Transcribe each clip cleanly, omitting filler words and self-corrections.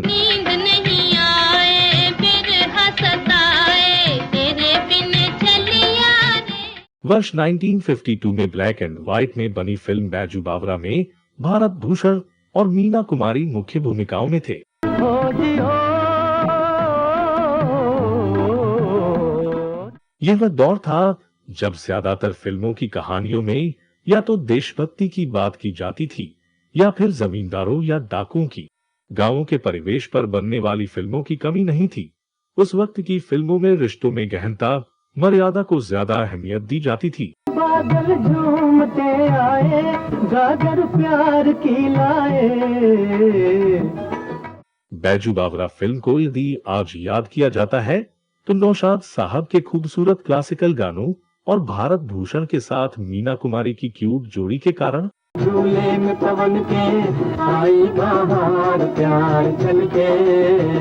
नींद नहीं आए फिर हंसताए तेरे बिन चलिया रे। वर्ष 1952 में ब्लैक एंड व्हाइट में बनी फिल्म बैजू बावरा में भारत भूषण और मीना कुमारी मुख्य भूमिकाओं में थे। यह वह दौर था जब ज्यादातर फिल्मों की कहानियों में या तो देशभक्ति की बात की जाती थी या फिर जमींदारों या डाकुओं की गांवों के परिवेश पर बनने वाली फिल्मों की कमी नहीं थी। उस वक्त की फिल्मों में रिश्तों में गहनता, मर्यादा को ज्यादा अहमियत दी जाती थी। बादल झूमते आए, गागर प्यार की लाए। बैजू बावरा फिल्म को यदि आज याद किया जाता है तो नौशाद साहब के खूबसूरत क्लासिकल गानों और भारत भूषण के साथ मीना कुमारी की क्यूट जोड़ी के कारण। झूले में पवन के आई बहार, प्यार चल के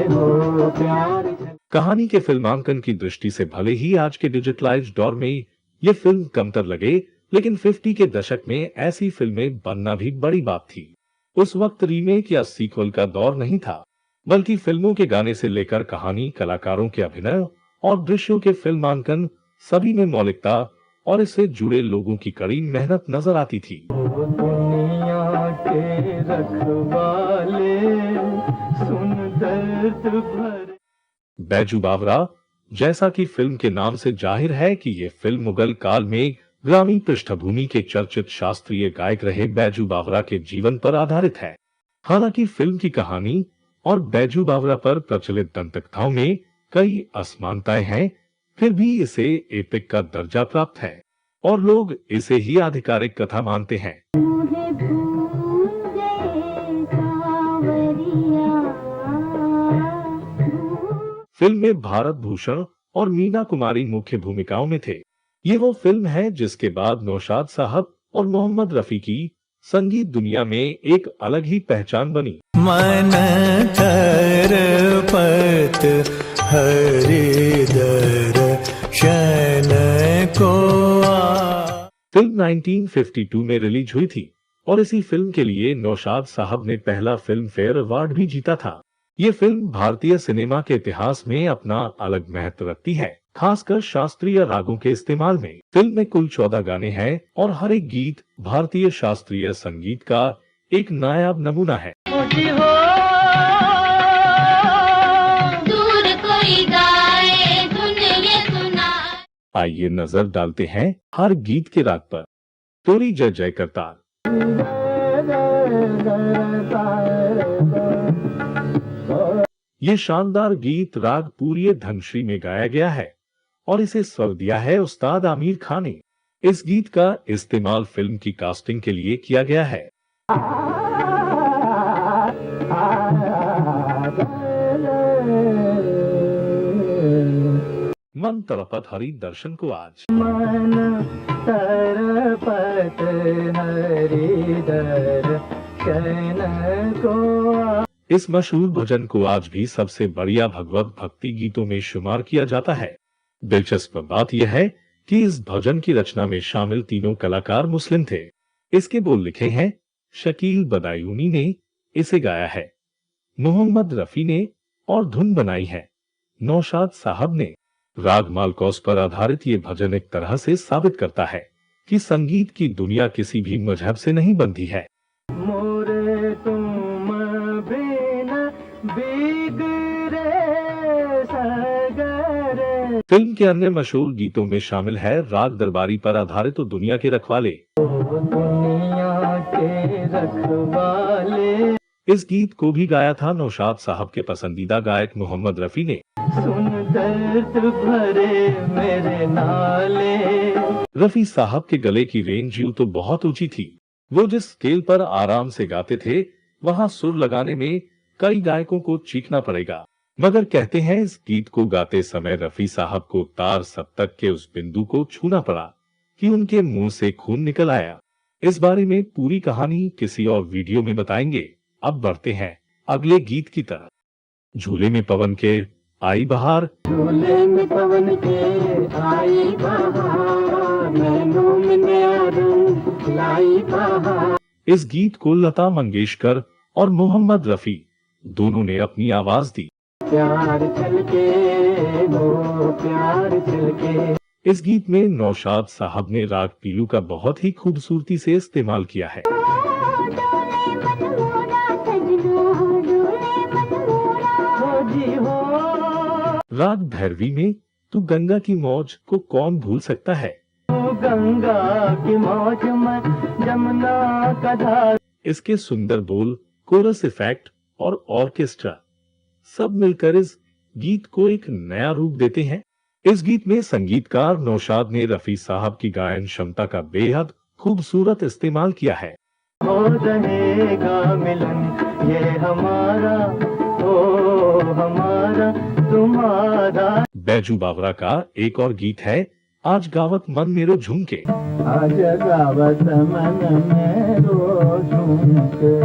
हो प्यार। कहानी के फिल्मांकन की दृष्टि से भले ही आज के डिजिटलाइज्ड दौर में ये फिल्म कमतर लगे, लेकिन 50 के दशक में ऐसी फिल्में बनना भी बड़ी बात थी। उस वक्त रीमेक या सीक्वल का दौर नहीं था, बल्कि फिल्मों के गाने से लेकर कहानी, कलाकारों के अभिनय और दृश्यों के फिल्मांकन सभी में मौलिकता और इससे जुड़े लोगों की कड़ी मेहनत नजर आती थी। दुनिया के रखवाले सुन दर्द भरे। बैजू बावरा जैसा कि फिल्म के नाम से जाहिर है कि ये फिल्म मुगल काल में ग्रामीण पृष्ठभूमि के चर्चित शास्त्रीय गायक रहे बैजू बावरा के जीवन पर आधारित है। हालांकि फिल्म की कहानी और बैजू बावरा पर प्रचलित दंतकथाओं में कई असमानताएं हैं, फिर भी इसे एपिक का दर्जा प्राप्त है और लोग इसे ही आधिकारिक कथा मानते हैं। फिल्म में भारत भूषण और मीना कुमारी मुख्य भूमिकाओं में थे। ये वो फिल्म है जिसके बाद नौशाद साहब और मोहम्मद रफी की संगीत दुनिया में एक अलग ही पहचान बनी। मन तरपत हरिदर शन को। फिल्म 1952 में रिलीज हुई थी और इसी फिल्म के लिए नौशाद साहब ने पहला फिल्म फेयर अवार्ड भी जीता था। ये फिल्म भारतीय सिनेमा के इतिहास में अपना अलग महत्व रखती है, खासकर शास्त्रीय रागों के इस्तेमाल में। फिल्म में कुल 14 गाने हैं और हर एक गीत भारतीय शास्त्रीय संगीत का एक नायाब नमूना है। दूर कोई गाए धुन ये सुनाए। आइए नजर डालते हैं हर गीत के राग पर। तोरी जय जय करताल। ये शानदार गीत राग पूरी धनश्री में गाया गया है और इसे स्वर दिया है उस्ताद आमिर खान ने। इस गीत का इस्तेमाल फिल्म की कास्टिंग के लिए किया गया है। मन तरपत हरि दर्शन को आज। मन तरपत हरि दर्शन को। इस मशहूर भजन को आज भी सबसे बढ़िया भगवत भक्ति गीतों में शुमार किया जाता है। दिलचस्प बात यह है कि इस भजन की रचना में शामिल तीनों कलाकार मुस्लिम थे। इसके बोल लिखे हैं शकील बदायूनी ने, इसे गाया है मोहम्मद रफी ने और धुन बनाई है नौशाद साहब ने। राग मालकौस पर आधारित ये भजन एक तरह से साबित करता है कि संगीत की दुनिया किसी भी मजहब से नहीं बंधी है। मोरे तुम बिना बिगड़े सगरे। फिल्म के अन्य मशहूर गीतों में शामिल है राग दरबारी पर आधारित तो दुनिया के रखवाले। दुनिया के रखवाले। इस गीत को भी गाया था नौशाद साहब के पसंदीदा गायक मोहम्मद रफी ने। सुन दर्द भरे मेरे नाले। रफी साहब के गले की रेंज यूं तो बहुत ऊंची थी। वो जिस स्केल पर आराम से गाते थे वहां सुर लगाने में कई गायकों को चीखना पड़ेगा, मगर कहते हैं इस गीत को गाते समय रफी साहब को तार सप्तक के उस बिंदु को छूना पड़ा कि उनके मुंह से खून निकल आया। इस बारे में पूरी कहानी किसी और वीडियो में बताएंगे। अब बढ़ते हैं अगले गीत की तरफ। झूले में पवन के आई बहार। झूले में पवन के आई बहार, मैनों में नया रंग लाई बहार। इस गीत को लता मंगेशकर और मोहम्मद रफी दोनों ने अपनी आवाज दी। प्यार छलके हो प्यार छलके। इस गीत में नौशाद साहब ने राग पीलू का बहुत ही खूबसूरती से इस्तेमाल किया है। राग भैरवी में तू गंगा की मौज को कौन भूल सकता है। गंगा की मौज में जमुना का धार। इसके सुंदर बोल, कोरस इफेक्ट और ऑर्केस्ट्रा सब मिलकर इस गीत को एक नया रूप देते हैं। इस गीत में संगीतकार नौशाद ने रफी साहब की गायन क्षमता का बेहद खूबसूरत इस्तेमाल किया है। हो रहेगा मिलन ये हमारा, ओ हमारा तुम्हारा। बैजू बावरा का एक और गीत है आज गावत मन मेरो झुमके। आज गावत मन मेरो झुमके।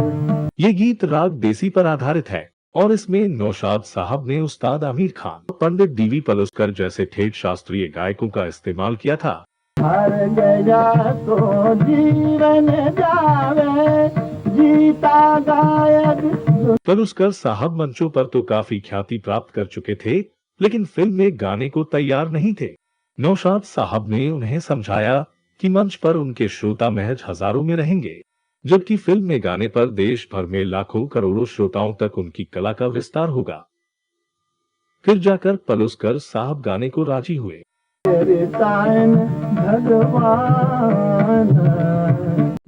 ये गीत राग देसी पर आधारित है और इसमें नौशाद साहब ने उस्ताद आमिर खान, पंडित डीवी पलुस्कर जैसे ठेठ शास्त्रीय गायकों का इस्तेमाल किया था। हार गया तो जीवन जावे जीता गायक। पलुस्कर साहब मंचों पर तो काफी ख्याति प्राप्त कर चुके थे, लेकिन फिल्म में गाने को तैयार नहीं थे। नौशाद साहब ने उन्हें समझाया कि मंच पर उनके श्रोता महज हजारों में रहेंगे, जबकि फिल्म में गाने पर देश भर में लाखों करोड़ों श्रोताओं तक उनकी कला का विस्तार होगा। फिर जाकर पलुस्कर साहब गाने को राजी हुए।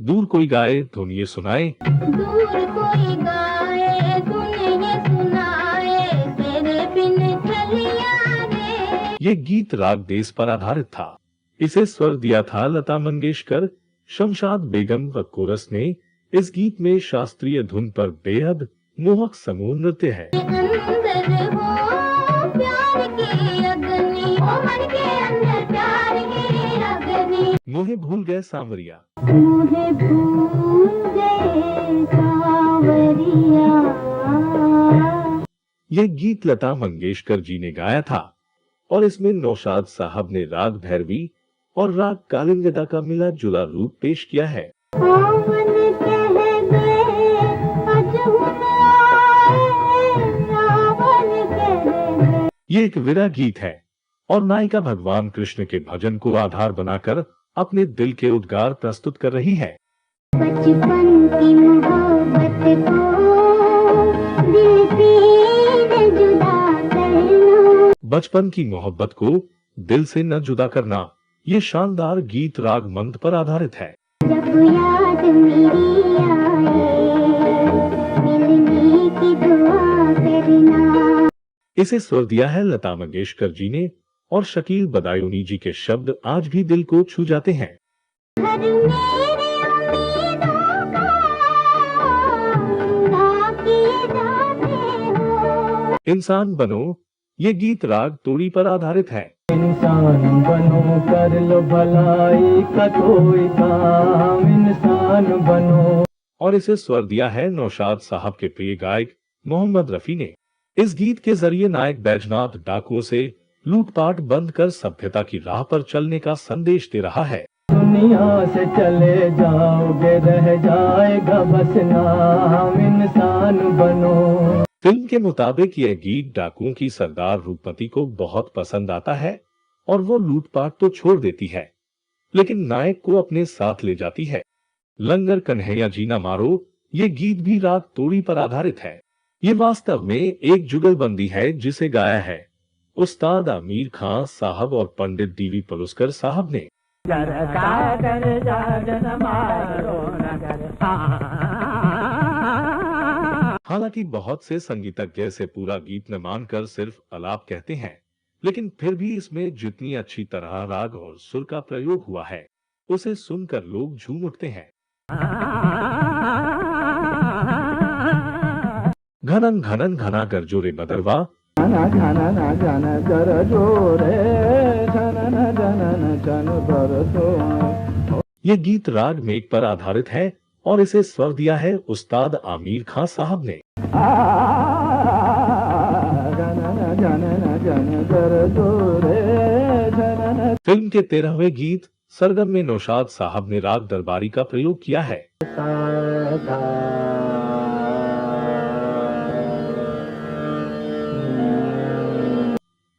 दूर कोई गाए धुन ये सुनाए, दूर कोई गाए धुन ये सुनाए, तेरे बिन चलिया रे। ये गीत राग देश पर आधारित था। इसे स्वर दिया था लता मंगेशकर। शमशाद बेगम व कोरस ने इस गीत में शास्त्रीय धुन पर बेहद मोहक समूह नृत्य है। अंदर हो प्यार की अग्नि, ओ मन के अंदर प्यार की अग्नि। मोहे भूल गए सांवरिया। मुझे भूल गए सांवरिया। यह गीत लता मंगेशकर जी ने गाया था और इसमें नौशाद साहब ने राग भैरवी और राग कालिंगदा का मिला जुला रूप पेश किया है। ये एक विरह गीत है और नायिका भगवान कृष्ण के भजन को आधार बनाकर अपने दिल के उद्गार प्रस्तुत कर रही है। बचपन की मोहब्बत को दिल से न जुदा करना। बचपन की मोहब्बत को दिल से न जुदा करना, ये शानदार गीत राग मंद पर आधारित है। जब याद मेरी आए, मिलने की दुआ करना। इसे स्वर दिया है लता मंगेशकर जी ने और शकील बदायूनी जी के शब्द आज भी दिल को छू जाते हैं। हर मेरे उम्मीदों का पूरा किए जाते हो। इंसान बनो, ये गीत राग तोड़ी पर आधारित है। इंसान बनो कर लो भलाई का कोई काम, इंसान बनो। और इसे स्वर दिया है नौशाद साहब के प्रिय गायक मोहम्मद रफी ने। इस गीत के जरिए नायक बैजनाथ डाकुओं से लूटपाट बंद कर सभ्यता की राह पर चलने का संदेश दे रहा है। दुनिया से चले जाओगे रह जाएगा बस नाम, इंसान बनो। फिल्म के मुताबिक यह गीत डाकुओं की सरदार रूपमती को बहुत पसंद आता है और वो लूटपाट तो छोड़ देती है, लेकिन नायक को अपने साथ ले जाती है। लंगर कन्हैया जी ना मारो, ये गीत भी राग तोड़ी पर आधारित है। ये वास्तव में एक जुगलबंदी है जिसे गाया है उस्ताद आमिर खान साहब और पंडित डीवी पलुस्कर साहब ने। हालांकि बहुत से संगीतज्ञ इसे पूरा गीत न मानकर सिर्फ आलाप कहते हैं, लेकिन फिर भी इसमें जितनी अच्छी तरह राग और सुर का प्रयोग हुआ है उसे सुनकर लोग झूम उठते हैं। घनन घनन घना गरजोरे बदरवा, ये गीत राग मेघ पर आधारित है और इसे स्वर दिया है उस्ताद आमिर खान साहब ने। फिल्म के 13वें गीत सरगम में नौशाद साहब ने राग दरबारी का प्रयोग किया है।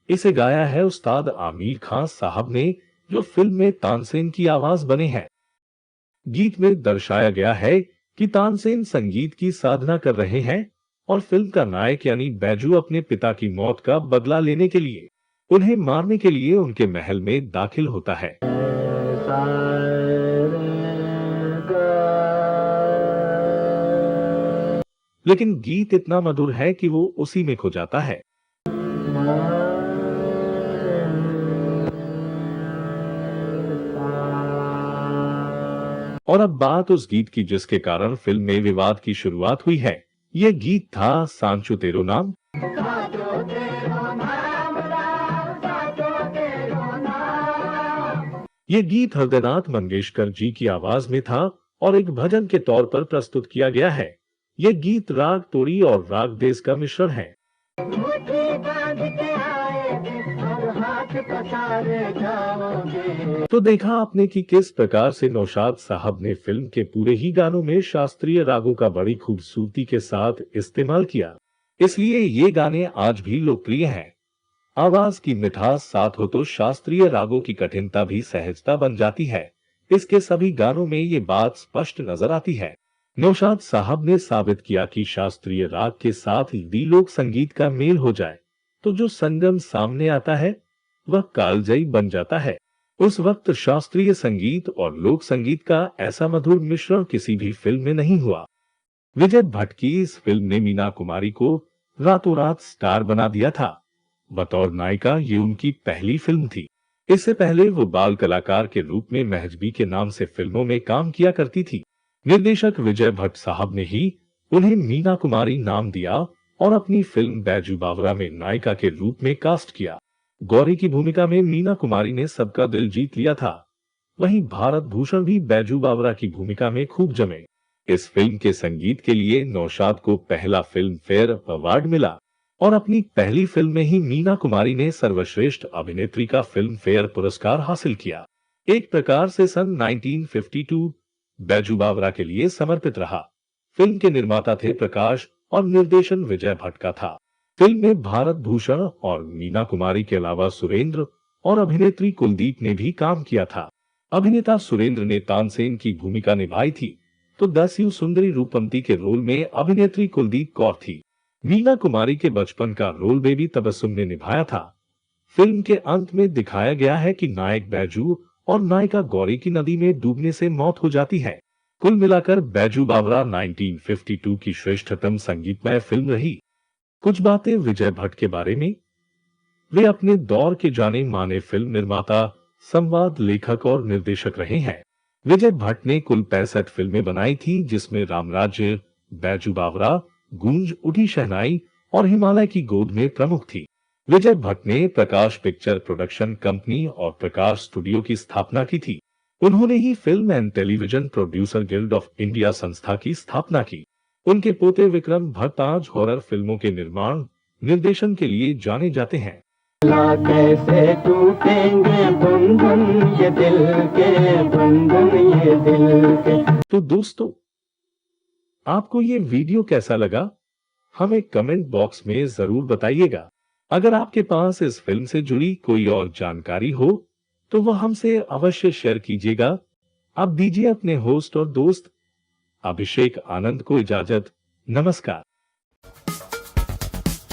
इसे गाया है उस्ताद आमिर खान साहब ने, जो फिल्म में तानसेन की आवाज बने हैं। गीत में दर्शाया गया है कि तानसेन संगीत की साधना कर रहे हैं और फिल्म का नायक यानी बैजू अपने पिता की मौत का बदला लेने के लिए उन्हें मारने के लिए उनके महल में दाखिल होता है। लेकिन गीत इतना मधुर है कि वो उसी में खो जाता है। और अब बात उस गीत की जिसके कारण फिल्म में विवाद की शुरुआत हुई है। ये गीत था सांचो तेरो नाम। ये गीत हृदयनाथ मंगेशकर जी की आवाज में था और एक भजन के तौर पर प्रस्तुत किया गया है। ये गीत राग तोड़ी और राग देश का मिश्रण है। तो देखा आपने कि किस प्रकार से नौशाद साहब ने फिल्म के पूरे ही गानों में शास्त्रीय रागों का बड़ी खूबसूरती के साथ इस्तेमाल किया, इसलिए ये गाने आज भी लोकप्रिय हैं। आवाज की मिठास साथ हो तो शास्त्रीय रागों की कठिनता भी सहजता बन जाती है। इसके सभी गानों में ये बात स्पष्ट नजर आती है। नौशाद साहब ने साबित किया कि शास्त्रीय राग के साथ यदि लोक संगीत का मेल हो जाए तो जो संगम सामने आता है वह कालजयी बन जाता है। उस वक्त शास्त्रीय संगीत और लोक संगीत का ऐसा मधुर मिश्रण किसी भी फिल्म में नहीं हुआ। विजय भट्ट की इस फिल्म ने मीना कुमारी को रातों रात स्टार बना दिया था। बतौर नायिका ये उनकी पहली फिल्म थी। इससे पहले वो बाल कलाकार के रूप में महजबी के नाम से फिल्मों में काम किया करती थी। निर्देशक विजय भट्ट साहब ने ही उन्हें मीना कुमारी नाम दिया और अपनी फिल्म बैजू बावरा में नायिका के रूप में कास्ट किया। गौरी की भूमिका में मीना कुमारी ने सबका दिल जीत लिया था। वहीं भारत भूषण भी बैजू बावरा की भूमिका में खूब जमे। इस फिल्म के संगीत के लिए नौशाद को पहला फिल्म फेयर अवार्ड मिला और अपनी पहली फिल्म में ही मीना कुमारी ने सर्वश्रेष्ठ अभिनेत्री का फिल्म फेयर पुरस्कार हासिल किया। एक प्रकार से सन 1952 बैजू बावरा के लिए समर्पित रहा। फिल्म के निर्माता थे प्रकाश और निर्देशन विजय भट्ट का था। फिल्म में भारत भूषण और मीना कुमारी के अलावा सुरेंद्र और अभिनेत्री कुलदीप ने भी काम किया था। अभिनेता सुरेंद्र ने तानसेन की भूमिका निभाई थी तो दस्यु सुंदरी रूपमती के रोल में अभिनेत्री कुलदीप कौर थी। मीना कुमारी के बचपन का रोल बेबी तबस्सुम ने निभाया था। फिल्म के अंत में दिखाया गया है कि नायक बैजू और नायिका गौरी की नदी में डूबने से मौत हो जाती है। कुल मिलाकर बैजू बावरा 1952 की श्रेष्ठतम संगीतमय फिल्म रही। कुछ बातें विजय भट्ट के बारे में। वे अपने दौर के जाने माने फिल्म निर्माता, संवाद लेखक और निर्देशक रहे हैं। विजय भट्ट ने कुल 65 फिल्में बनाई थी, जिसमें रामराज्य, बैजू बावरा, गूंज उठी शहनाई और हिमालय की गोद में प्रमुख थी। विजय भट्ट ने प्रकाश पिक्चर प्रोडक्शन कंपनी और प्रकाश स्टूडियो की स्थापना की थी। उन्होंने ही film and television producer guild of India संस्था की स्थापना की। उनके पोते विक्रम भट्ट आज हॉरर फिल्मों के निर्माण निर्देशन के लिए जाने जाते हैं। कैसे टूटेंगे बंधन ये दिल के, बंधन ये दिल के। तो दोस्तों, आपको ये वीडियो कैसा लगा हमें कमेंट बॉक्स में जरूर बताइएगा। अगर आपके पास इस फिल्म से जुड़ी कोई और जानकारी हो तो वह हमसे अवश्य शेयर कीजिएगा। अब दीजिए अपने होस्ट और दोस्त अभिषेक आनंद को इजाजत। नमस्कार।